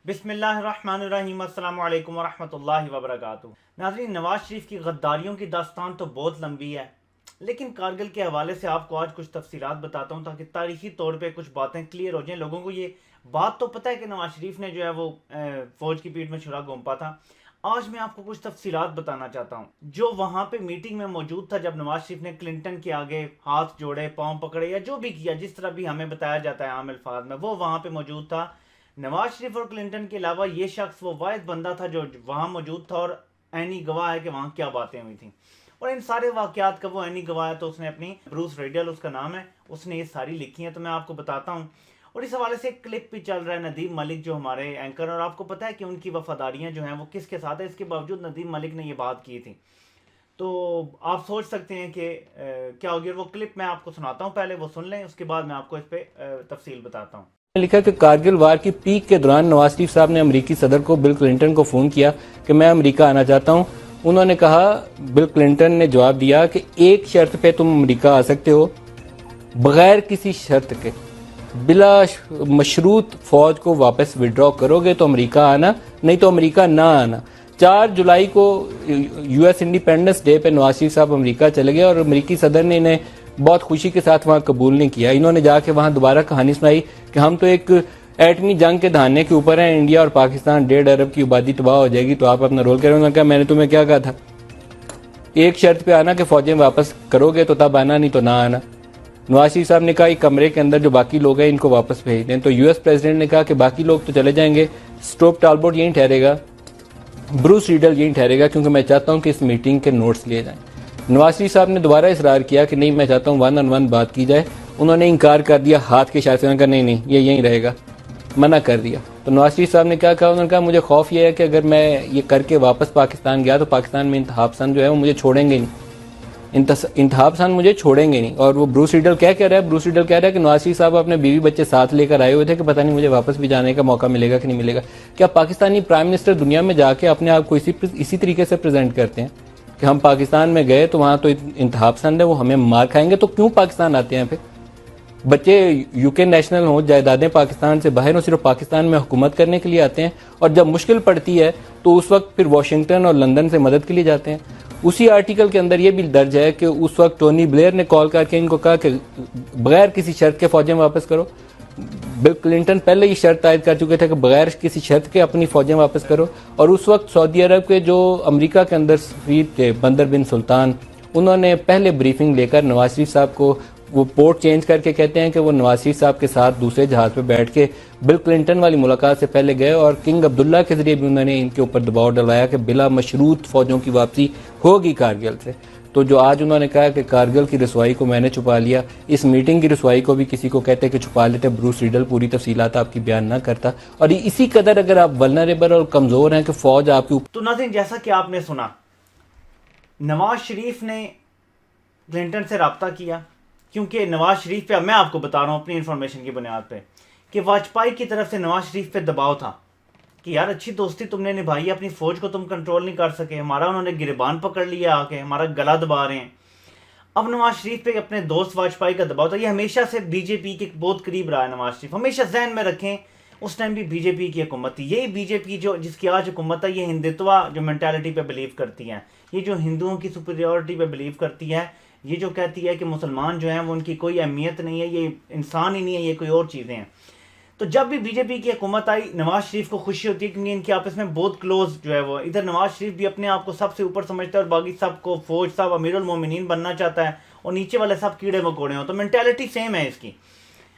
بسم اللہ الرحمن الرحیم، السلام علیکم ورحمۃ اللہ وبرکاتہ۔ ناظرین، نواز شریف کی غداریوں کی داستان تو بہت لمبی ہے، لیکن کارگل کے حوالے سے آپ کو آج کچھ تفصیلات بتاتا ہوں تاکہ تاریخی طور پہ کچھ باتیں کلیئر ہو جائیں۔ لوگوں کو یہ بات تو پتہ ہے کہ نواز شریف نے جو ہے وہ فوج کی پیٹھ میں چھرا گھونپا تھا۔ آج میں آپ کو کچھ تفصیلات بتانا چاہتا ہوں جو وہاں پہ میٹنگ میں موجود تھا، جب نواز شریف نے کلنٹن کے آگے ہاتھ جوڑے، پاؤں پکڑے، یا جو بھی کیا، جس طرح بھی ہمیں بتایا جاتا ہے عام الفاظ میں، وہ وہاں پہ موجود تھا۔ نواز شریف اور کلنٹن کے علاوہ یہ شخص وہ واحد بندہ تھا جو وہاں موجود تھا اور عینی گواہ ہے کہ وہاں کیا باتیں ہوئی تھیں، اور ان سارے واقعات کا وہ عینی گواہ ہے۔ تو اس نے اپنی بروس ریڈل اس کا نام ہے، اس نے یہ ساری لکھی ہیں، تو میں آپ کو بتاتا ہوں۔ اور اس حوالے سے ایک کلپ بھی چل رہا ہے، ندیم ملک جو ہمارے اینکر، اور آپ کو پتہ ہے کہ ان کی وفاداریاں جو ہیں وہ کس کے ساتھ ہے، اس کے باوجود ندیم ملک نے یہ بات کی تھی۔ تو آپ سوچ سکتے ہیں کہ کیا ہوگی۔ وہ کلپ میں آپ کو سناتا ہوں، پہلے وہ سن لیں، اس کے بعد میں آپ کو اس پہ تفصیل بتاتا ہوں۔ لکھا کہ کارگل وار کی پیک کے دوران نواز شریف صاحب نے امریکی صدر کو بل کلنٹن کو فون کیا کہ میں امریکہ آنا چاہتا ہوں۔ انہوں نے کہا، بل کلنٹن نے جواب دیا کہ ایک شرط پہ تم امریکہ آ سکتے ہو، بغیر کسی شرط کے، بلا مشروط فوج کو واپس وڈرا کرو گے تو امریکہ آنا، نہیں تو امریکہ نہ آنا۔ 4 جولائی کو یو ایس انڈیپینڈنس ڈے پہ نواز شریف صاحب امریکہ چلے گئے اور امریکی صدر نے انہیں بہت خوشی کے ساتھ وہاں قبول نہیں کیا۔ انہوں نے جا کے وہاں دوبارہ کہانی سنائی کہ ہم تو ایک ایٹمی جنگ کے دھانے کے اوپر ہیں، انڈیا اور پاکستان 1.5 ارب کی آبادی تباہ ہو جائے گی، تو آپ اپنا رول کریں۔ انہوں نے کہا، میں نے تمہیں کیا کہا تھا، ایک شرط پہ آنا کہ فوجیں واپس کرو گے تو تب آنا، نہیں تو نہ آنا۔ نواز شریف صاحب نے کہا، ایک کمرے کے اندر جو باقی لوگ ہیں ان کو واپس بھیج دیں۔ تو یو ایس پریزیڈنٹ نے کہا کہ باقی لوگ تو چلے جائیں گے، اسٹوپ ٹالبوٹ یہیں ٹھہرے گا، بروس ریڈل یہیں ٹھہرے گا، کیونکہ میں چاہتا ہوں کہ اس میٹنگ کے نوٹس لیے جائیں۔ نواز شریف صاحب نے دوبارہ اصرار کیا کہ نہیں، میں چاہتا ہوں 1 on 1 بات کی جائے۔ انہوں نے انکار کر دیا، ہاتھ کے اشارے سے، انہوں نے کہا نہیں یہ یہیں رہے گا، منع کر دیا۔ تو نواز شریف صاحب نے کیا کہا، انہوں نے کہا مجھے خوف یہ ہے کہ اگر میں یہ کر کے واپس پاکستان گیا تو پاکستان میں انتہا پسند جو ہے وہ مجھے چھوڑیں گے نہیں، انتہا پسند مجھے چھوڑیں گے نہیں۔ اور وہ بروس ریڈل کیا کہہ رہا ہے، بروس ریڈل کہہ رہا ہے کہ نواز شریف صاحب اپنے بیوی بچے ساتھ لے کر آئے ہوئے تھے کہ پتہ نہیں مجھے واپس بھی جانے کا موقع ملے گا کہ نہیں ملے گا۔ کیا پاکستانی پرائم منسٹر دنیا میں جا کے اپنے آپ کو اسی طریقے سے پریزنٹ کرتے ہیں کہ ہم پاکستان میں گئے تو وہاں تو انتہا پسند ہے، وہ ہمیں مار کھائیں گے، تو کیوں پاکستان آتے ہیں؟ پھر بچے یو کے نیشنل ہوں، جائیدادیں پاکستان سے باہر ہوں، صرف پاکستان میں حکومت کرنے کے لیے آتے ہیں، اور جب مشکل پڑتی ہے تو اس وقت پھر واشنگٹن اور لندن سے مدد کے لیے جاتے ہیں۔ اسی آرٹیکل کے اندر یہ بھی درج ہے کہ اس وقت ٹونی بلیئر نے کال کر کے ان کو کہا کہ بغیر کسی شرط کے فوجیں واپس کرو۔ بل کلنٹن پہلے یہ شرط عائد کر چکے تھے کہ بغیر کسی شرط کے اپنی فوجیں واپس کرو، اور اس وقت سعودی عرب کے جو امریکہ کے اندر سفیر تھے، بندر بن سلطان، انہوں نے پہلے بریفنگ لے کر نواز شریف صاحب کو، وہ پورٹ چینج کر کے کہتے ہیں کہ وہ نواز شریف صاحب کے ساتھ دوسرے جہاز پہ بیٹھ کے بل کلنٹن والی ملاقات سے پہلے گئے، اور کنگ عبداللہ کے ذریعے بھی انہوں نے ان کے اوپر دباؤ ڈلوایا کہ بلا مشروط فوجوں کی واپسی ہوگی کارگل سے۔ تو جو آج انہوں نے کہا کہ کارگل کی رسوائی کو میں نے چھپا لیا، اس میٹنگ کی رسوائی کو بھی کسی کو کہتے کہ چھپا لیتے، بروس ریڈل پوری تفصیلات آپ کی بیان نہ کرتا، اور اسی قدر اگر آپ ولنریبل اور کمزور ہیں کہ فوج آپ کے اوپر۔ تو ناظرین، جیسا کہ آپ نے سنا، نواز شریف نے کلنٹن سے رابطہ کیا، کیونکہ نواز شریف پہ، اب میں آپ کو بتا رہا ہوں اپنی انفارمیشن کی بنیاد پہ، کہ واجپائی کی طرف سے نواز شریف پہ دباؤ تھا کہ یار اچھی دوستی تم نے نبھائی، اپنی فوج کو تم کنٹرول نہیں کر سکے، ہمارا انہوں نے گریبان پکڑ لیا، آ کے ہمارا گلا دبا رہے ہیں۔ اب نواز شریف پہ اپنے دوست واجپائی کا دباؤ تھا۔ یہ ہمیشہ سے بی جے پی کے بہت قریب رہا ہے نواز شریف، ہمیشہ ذہن میں رکھیں، اس ٹائم بھی بی جے پی کی حکومت تھی۔ یہی بی جے پی جو جس کی آج حکومت ہے، یہ ہندتوا جو مینٹالٹی پہ بلیو کرتی ہے، یہ جو ہندوؤں کی سپیریورٹی پہ بلیو کرتی ہے، یہ جو کہتی ہے کہ مسلمان جو ہیں وہ ان کی کوئی اہمیت نہیں ہے، یہ انسان ہی نہیں ہے، یہ کوئی اور چیزیں ہیں۔ تو جب بھی بی جے پی کی حکومت آئی، نواز شریف کو خوشی ہوتی ہے، کیونکہ ان کے آپس میں بہت کلوز جو ہے وہ، ادھر نواز شریف بھی اپنے آپ کو سب سے اوپر سمجھتا ہے اور باقی سب کو فوج صاحب امیر المومنین بننا چاہتا ہے، اور نیچے والے سب کیڑے مکوڑے ہوں۔ تو مینٹالٹی سیم ہے اس کی،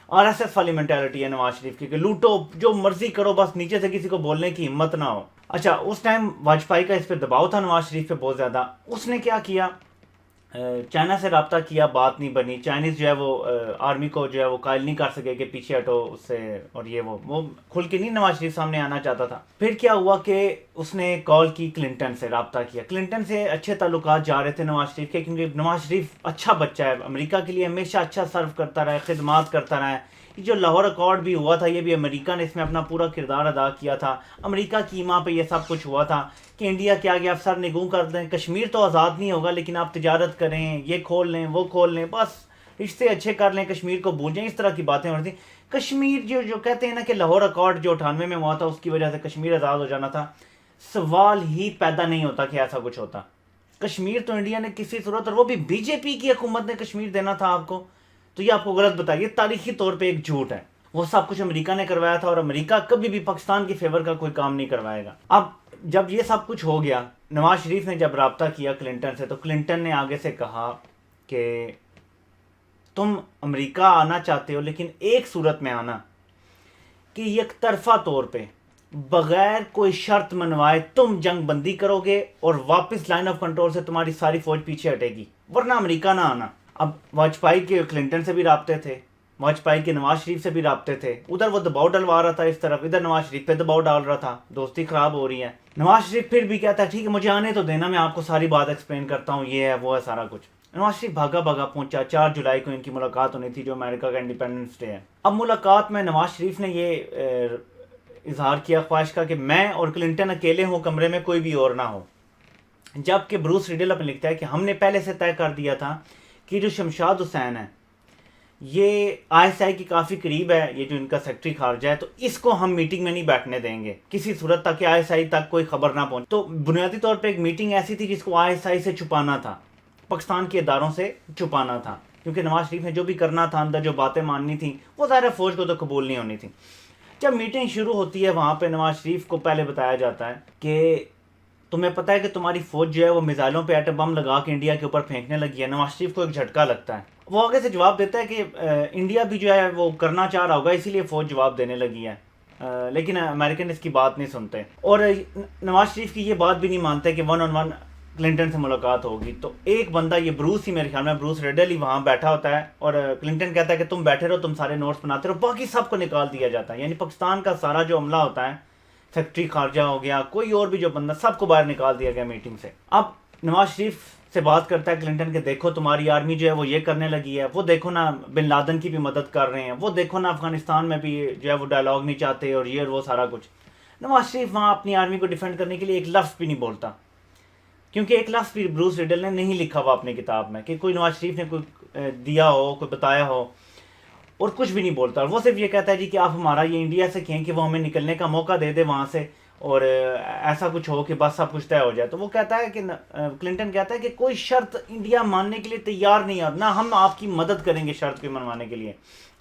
آر ایس ایس والی مینٹالٹی ہے نواز شریف کی کہ لوٹو، جو مرضی کرو، بس نیچے سے کسی کو بولنے کی ہمت نہ ہو۔ اچھا، اس ٹائم واجپائی کا اس پہ دباؤ تھا نواز شریف پہ بہت زیادہ۔ اس نے کیا کیا، چائنا سے رابطہ کیا، بات نہیں بنی، چائنیز جو ہے وہ آرمی کو جو ہے وہ قائل نہیں کر سکے کہ پیچھے ہٹو اس سے، اور یہ وہ کھل کے نہیں نواز شریف سامنے آنا چاہتا تھا۔ پھر کیا ہوا کہ اس نے کال کی، کلنٹن سے رابطہ کیا، کلنٹن سے اچھے تعلقات جا رہے تھے نواز شریف کے، کیونکہ نواز شریف اچھا بچہ ہے، امریکہ کے لیے ہمیشہ اچھا سرو کرتا رہا ہے، خدمات کرتا رہا ہے۔ یہ جو لاہور اکارڈ بھی ہوا تھا، یہ بھی امریکہ نے اس میں اپنا پورا کردار ادا کیا تھا، امریکہ کی ماں پہ یہ سب کچھ ہوا تھا کہ انڈیا کے آگے افسر نگوں کر دیں، کشمیر تو آزاد نہیں ہوگا لیکن آپ تجارت کریں، یہ کھول لیں وہ کھول لیں، بس رشتے اچھے کر لیں، کشمیر کو بھول جائیں، اس طرح کی باتیں ہو رہی تھیں. کشمیر جو کہتے ہیں نا کہ لاہور اکارڈ جو 98 میں ہوا تھا اس کی وجہ سے کشمیر آزاد ہو جانا تھا، سوال ہی پیدا نہیں ہوتا کہ ایسا کچھ ہوتا. کشمیر تو انڈیا نے کسی صورت، اور وہ بھی بی جے پی کی حکومت نے کشمیر دینا تھا آپ کو، تو یہ آپ کو غلط بتائیے. تاریخی طور پہ ایک جھوٹ ہے. وہ سب کچھ امریکہ نے کروایا تھا، اور امریکہ کبھی بھی پاکستان کی فیور کا کوئی کام نہیں کروائے گا. اب جب یہ سب کچھ ہو گیا، نواز شریف نے جب رابطہ کیا کلنٹن سے، تو کلنٹن نے آگے سے کہا کہ تم امریکہ آنا چاہتے ہو لیکن ایک صورت میں آنا کہ یک طرفہ طور پہ بغیر کوئی شرط منوائے تم جنگ بندی کرو گے اور واپس لائن آف کنٹرول سے تمہاری ساری فوج پیچھے ہٹے گی، ورنہ امریکہ نہ آنا. اب واجپائی کے کلنٹن سے بھی رابطے تھے، واجپائی کے نواز شریف سے بھی رابطے تھے. ادھر وہ دباؤ ڈلوا رہا تھا اس طرف، ادھر نواز شریف پہ دباؤ ڈال رہا تھا، دوستی خراب ہو رہی ہے. نواز شریف پھر بھی کہتا ہے ٹھیک ہے مجھے آنے تو دینا، میں آپ کو ساری بات ایکسپلین کرتا ہوں، یہ ہے وہ ہے سارا کچھ. نواز شریف بھاگا بھاگا پہنچا. 4 جولائی کو ان کی ملاقات ہونی تھی جو امریکہ کا انڈیپینڈنس ڈے ہے. اب ملاقات میں نواز شریف نے یہ اظہار کیا خواہش کا کہ میں اور کلنٹن اکیلے ہوں کمرے میں، کوئی بھی اور نہ ہو. جبکہ بروس ریڈل اپنے لکھتا ہے کہ ہم نے پہلے سے طے کر دیا تھا کہ جو شمشاد حسین ہے یہ آئی ایس آئی کی کافی قریب ہے، یہ جو ان کا سیکٹری خارجہ ہے، تو اس کو ہم میٹنگ میں نہیں بیٹھنے دیں گے کسی صورت تک کہ آئی ایس آئی تک کوئی خبر نہ پہنچے. تو بنیادی طور پہ ایک میٹنگ ایسی تھی جس کو آئی ایس آئی سے چھپانا تھا، پاکستان کے اداروں سے چھپانا تھا، کیونکہ نواز شریف نے جو بھی کرنا تھا اندر جو باتیں ماننی تھیں وہ ظاہر فوج کو تو قبول نہیں ہونی تھی. جب میٹنگ شروع ہوتی ہے وہاں پہ نواز شریف کو پہلے بتایا جاتا ہے کہ تمہیں پتہ ہے کہ تمہاری فوج جو ہے وہ میزائلوں پہ ایٹم بم لگا کے انڈیا کے اوپر پھینکنے لگی ہے. نواز شریف کو ایک جھٹکا لگتا ہے. وہ آگے سے جواب دیتا ہے کہ انڈیا بھی جو ہے وہ کرنا چاہ رہا ہوگا اسی لیے فوج جواب دینے لگی ہے، لیکن امریکن اس کی بات نہیں سنتے، اور نواز شریف کی یہ بات بھی نہیں مانتے کہ 1 on 1 کلنٹن سے ملاقات ہوگی. تو ایک بندہ، یہ بروس ہی میرے خیال میں بروس ریڈل ہی وہاں بیٹھا ہوتا ہے، اور کلنٹن کہتا ہے کہ تم بیٹھے رہو، تم سارے نوٹس بناتے رہو، باقی سب کو نکال دیا جاتا ہے. یعنی پاکستان کا سارا جو عملہ ہوتا ہے، سیکٹری خارجہ ہو گیا، کوئی اور بھی جو بندہ، سب کو باہر نکال دیا گیا میٹنگ سے. اب نواز شریف سے بات کرتا ہے کلنٹن کہ دیکھو تمہاری آرمی جو ہے وہ یہ کرنے لگی ہے، وہ دیکھو نا بن لادن کی بھی مدد کر رہے ہیں، وہ دیکھو نا افغانستان میں بھی جو ہے وہ ڈائلاگ نہیں چاہتے، اور یہ اور وہ سارا کچھ. نواز شریف وہاں اپنی آرمی کو ڈیفینڈ کرنے کے لیے ایک لفظ بھی نہیں بولتا، کیونکہ ایک لفظ بھی بروس ریڈل نے نہیں لکھا ہوا اپنی کتاب میں کہ کوئی نواز شریف نے کوئی دیا ہو، کوئی بتایا ہو، اور کچھ بھی نہیں بولتا. وہ صرف یہ کہتا ہے جی کہ آپ ہمارا یہ انڈیا سے کہیں کہ وہ ہمیں نکلنے کا موقع دے دے وہاں سے، اور ایسا کچھ ہو کہ بس سب کچھ طے ہو جائے. تو وہ کہتا ہے کہ کلنٹن کہتا ہے کہ کوئی شرط انڈیا ماننے کے لیے تیار نہیں ہے، نہ ہم آپ کی مدد کریں گے شرط کو منوانے کے لیے.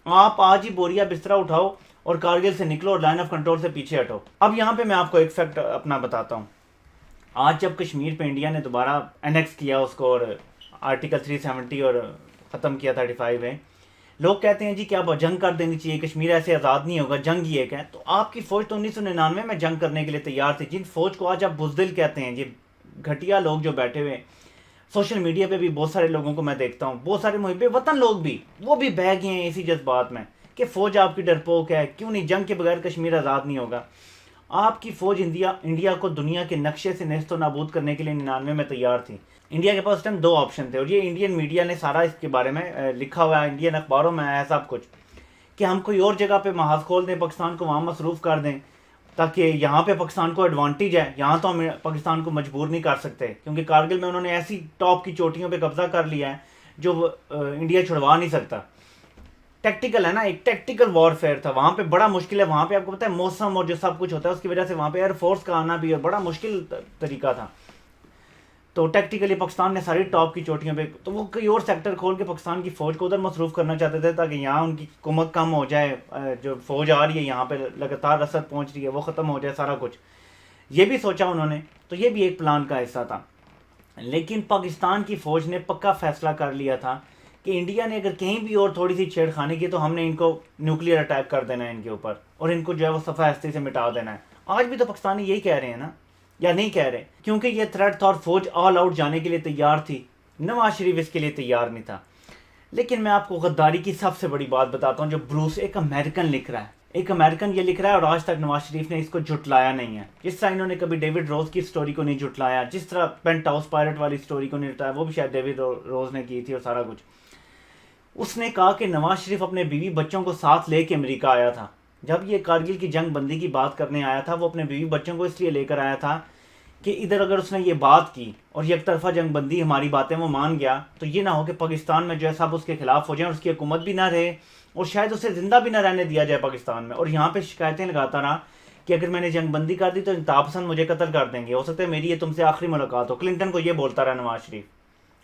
آپ آج ہی بوریا بسترا اٹھاؤ اور کارگل سے نکلو اور لائن آف کنٹرول سے پیچھے ہٹو. اب یہاں پہ میں آپ کو ایک فیکٹ اپنا بتاتا ہوں. آج جب کشمیر پہ انڈیا نے دوبارہ انیکس کیا اس کو، اور آرٹیکل 370 اور ختم کیا 35 میں، لوگ کہتے ہیں جی کہ اب جنگ کر دینی چاہیے، کشمیر ایسے آزاد نہیں ہوگا، جنگ ہی ایک ہے. تو آپ کی فوج تو 1999 میں جنگ کرنے کے لیے تیار تھی. جن فوج کو آج آپ بزدل کہتے ہیں، یہ گھٹیا لوگ جو بیٹھے ہوئے سوشل میڈیا پہ بھی بہت سارے لوگوں کو میں دیکھتا ہوں، بہت سارے محب وطن لوگ بھی، وہ بھی بہہ گئے ہیں اسی جذبات میں کہ فوج آپ کی ڈرپوک ہے، کیوں نہیں، جنگ کے بغیر کشمیر آزاد نہیں ہوگا. آپ کی فوج انڈیا کو دنیا کے نقشے سے نیست و نابود کرنے کے لیے 99 میں تیار تھی. انڈیا کے پاس اس ٹائم 2 آپشن تھے، اور یہ انڈین میڈیا نے سارا اس کے بارے میں لکھا ہوا ہے، انڈین اخباروں میں ہے سب کچھ، کہ ہم کوئی اور جگہ پہ محاذ کھول دیں، پاکستان کو وہاں مصروف کر دیں تاکہ یہاں پہ پاکستان کو ایڈوانٹیج ہے. یہاں تو ہم پاکستان کو مجبور نہیں کر سکتے، کیونکہ کارگل میں انہوں نے ایسی ٹاپ کی چوٹیوں پہ قبضہ کر لیا ہے جو انڈیا چھڑوا نہیں سکتا. ٹیکٹیکل ہے نا، ایک ٹیکٹیکل وار فیئر تھا وہاں پہ، بڑا مشکل ہے. وہاں پہ آپ کو پتہ ہے موسم اور جو سب کچھ ہوتا ہے اس کی وجہ سے وہاں پہ ایئر فورس کا آنا بھی بڑا مشکل طریقہ تھا. تو ٹیکٹیکلی پاکستان نے ساری ٹاپ کی چوٹیوں پہ، تو وہ کوئی اور سیکٹر کھول کے پاکستان کی فوج کو ادھر مصروف کرنا چاہتے تھے تاکہ یہاں ان کی کمک کم ہو جائے، جو فوج آ رہی ہے یہاں پہ لگاتار رسد پہنچ رہی ہے وہ ختم ہو جائے سارا کچھ. یہ بھی سوچا انہوں نے، تو یہ بھی ایک پلان کا حصہ تھا. لیکن پاکستان کی فوج نے پکا فیصلہ کر لیا تھا کہ انڈیا نے اگر کہیں بھی اور تھوڑی سی چھیڑ خانی کی تو ہم نے ان کو نیوکلیئر اٹیک کر دینا ہے ان کے اوپر، اور ان کو جو ہے وہ صفحہ ہستی سے مٹا دینا ہے. آج بھی تو پاکستانی یہی کہہ رہے ہیں نا، یا نہیں کہہ رہے، کیونکہ یہ تھریٹ تھا اور فوج آل آؤٹ جانے کے لیے تیار تھی. نواز شریف اس کے لیے تیار نہیں تھا. لیکن میں آپ کو غداری کی سب سے بڑی بات بتاتا ہوں جو بروس ایک امریکن لکھ رہا ہے. ایک امریکن یہ لکھ رہا ہے اور آج تک نواز شریف نے اس کو جھٹلایا نہیں ہے. جس طرح انہوں نے کبھی ڈیوڈ روز کی سٹوری کو نہیں جھٹلایا، جس طرح پینٹ ہاؤس پائرٹ والی سٹوری کو نہیں جھٹلایا، وہ بھی شاید ڈیوڈ روز نے کی تھی اور سارا کچھ. اس نے کہا کہ نواز شریف اپنے بیوی بچوں کو ساتھ لے کے امریکہ آیا تھا. جب یہ کارگل کی جنگ بندی کی بات کرنے آیا تھا وہ اپنے بیوی بچوں کو اس لیے لے کر آیا تھا کہ ادھر اگر اس نے یہ بات کی اور یک طرفہ جنگ بندی ہماری باتیں وہ مان گیا تو یہ نہ ہو کہ پاکستان میں جو ہے سب اس کے خلاف ہو جائیں اور اس کی حکومت بھی نہ رہے اور شاید اسے زندہ بھی نہ رہنے دیا جائے پاکستان میں، اور یہاں پہ شکایتیں لگاتا رہا کہ اگر میں نے جنگ بندی کر دی تو انتہا پسند مجھے قتل کر دیں گے، ہو سکتا ہے میری یہ تم سے آخری ملاقات ہو۔ کلنٹن کو یہ بولتا رہا نواز شریف،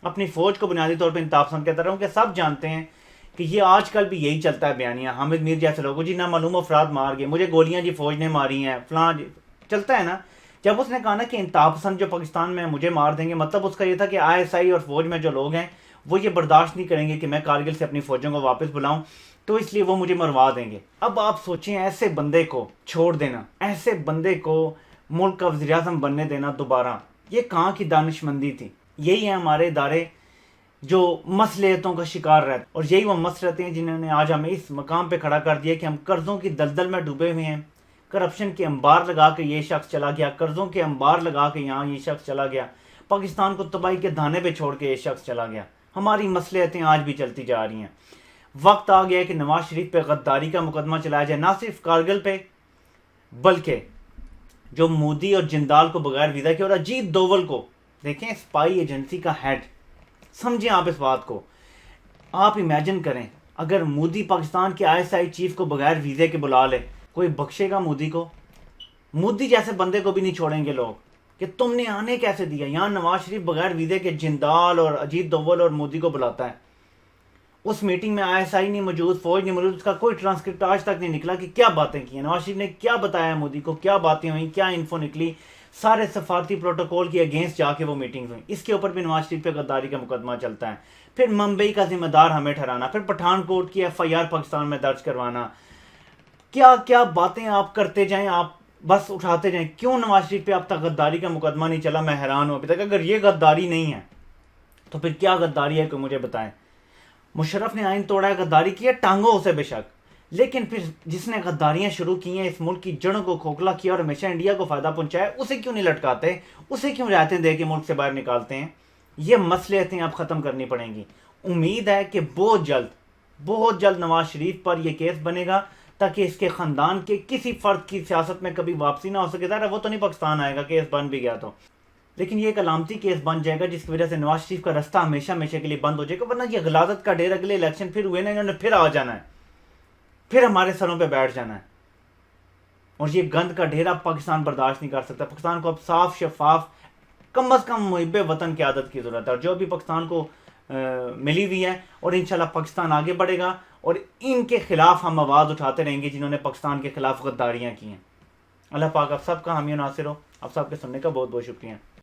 اپنی فوج کو بنیادی طور پہ انتہا پسند کہتا رہا ہوں کہ سب جانتے ہیں کہ یہ آج کل بھی یہی چلتا ہے بیانیہ، حامد میر جیسے لوگوں جی نامعلوم افراد مار گئے، مجھے گولیاں جی فوج نے ماری ہیں، فلاں جی چلتا ہے نا۔ جب اس نے کہا نا کہ انتہا پسند جو پاکستان میں مجھے مار دیں گے، مطلب اس کا یہ تھا کہ آئی ایس آئی اور فوج میں جو لوگ ہیں وہ یہ برداشت نہیں کریں گے کہ میں کارگل سے اپنی فوجوں کو واپس بلاؤں، تو اس لیے وہ مجھے مروا دیں گے۔ اب آپ سوچیں ایسے بندے کو چھوڑ دینا، ایسے بندے کو ملک کا وزیر اعظم بننے دینا دوبارہ، یہ کہاں کی دانش مندی تھی؟ یہی ہیں ہمارے ادارے جو مصلحتوں کا شکار رہتے، اور یہی وہ مصلحتیں ہیں جنہوں نے آج ہمیں اس مقام پہ کھڑا کر دیا کہ ہم قرضوں کی دلدل میں ڈوبے ہوئے ہیں، کرپشن کے انبار لگا کے یہ شخص چلا گیا، قرضوں کے انبار لگا کے یہاں یہ شخص چلا گیا، پاکستان کو تباہی کے دھانے پہ چھوڑ کے یہ شخص چلا گیا۔ ہماری مصلحتیں آج بھی چلتی جا رہی ہیں۔ وقت آ گیا ہے کہ نواز شریف پہ غداری کا مقدمہ چلایا جائے، نہ صرف کارگل پہ بلکہ جو مودی اور جندال کو بغیر ویزا کے، اور اجیت دوول کو دیکھیں اسپائی ایجنسی کا ہیڈ، سمجھیں آپ اس بات کو۔ آپ امیجن کریں اگر مودی پاکستان کے آئی ایس آئی چیف کو بغیر ویزے کے بلا لے، کوئی بخشے گا مودی کو؟ مودی جیسے بندے کو بھی نہیں چھوڑیں گے لوگ کہ تم نے آنے کیسے دیا۔ یہاں نواز شریف بغیر ویزے کے جندال اور اجیت دوول اور مودی کو بلاتا ہے، اس میٹنگ میں آئی ایس آئی نہیں موجود، فوج نہیں موجود، اس کا کوئی ٹرانسکرپٹ آج تک نہیں نکلا کہ کیا باتیں کی ہیں نواز شریف نے، کیا بتایا مودی کو، کیا باتیں ہوئیں، کیا انفو نکلی، سارے سفارتی پروٹوکول کے اگینسٹ جا کے وہ میٹنگ ہوئی۔ اس کے اوپر بھی نواز شریف پہ غداری کا مقدمہ چلتا ہے۔ پھر ممبئی کا ذمہ دار ہمیں ٹھہرانا، پھر پٹھان کوٹ کی ایف آئی آر پاکستان میں درج کروانا، کیا کیا باتیں آپ کرتے جائیں، آپ بس اٹھاتے جائیں۔ کیوں نواز شریف پہ اب تک غداری کا مقدمہ نہیں چلا؟ میں حیران ہوں ابھی تک۔ اگر یہ غداری نہیں ہے تو پھر کیا غداری ہے، کوئی مجھے بتائیں۔ مشرف نے آئین توڑا ہے، غداری کی ہے، ٹانگو اسے بے شک، لیکن پھر جس نے غداریاں شروع کی ہیں، اس ملک کی جڑوں کو کھوکھلا کیا اور ہمیشہ انڈیا کو فائدہ پہنچایا، اسے کیوں نہیں لٹکاتے، اسے کیوں رعایتیں دے کے ملک سے باہر نکالتے ہیں؟ یہ مصلحتیں اب ختم کرنی پڑیں گی۔ امید ہے کہ بہت جلد نواز شریف پر یہ کیس بنے گا تاکہ اس کے خاندان کے کسی فرد کی سیاست میں کبھی واپسی نہ ہو سکے۔ ظاہر ہے وہ تو نہیں پاکستان آئے گا، کیس بن بھی گیا تو، لیکن یہ ایک علامتی کیس بن جائے گا جس کی وجہ سے نواز شریف کا رستہ ہمیشہ کے لیے بند ہو جائے گا، ورنہ یہ غلاظت کا ڈیر اگلے الیکشن پھر ہوئے نا، انہوں نے پھر آ جانا ہے، پھر ہمارے سروں پہ بیٹھ جانا ہے، اور یہ گند کا ڈھیر اب پاکستان برداشت نہیں کر سکتا۔ پاکستان کو اب صاف شفاف کم از کم محب وطن کی عادت کی ضرورت ہے، اور جو بھی پاکستان کو ملی ہوئی ہے، اور انشاءاللہ پاکستان آگے بڑھے گا، اور ان کے خلاف ہم آواز اٹھاتے رہیں گے جنہوں نے پاکستان کے خلاف غداریاں کی ہیں۔ اللہ پاک آپ سب کا حامی و ناصر ہو۔ آپ سب کے سننے کا بہت بہت شکریہ۔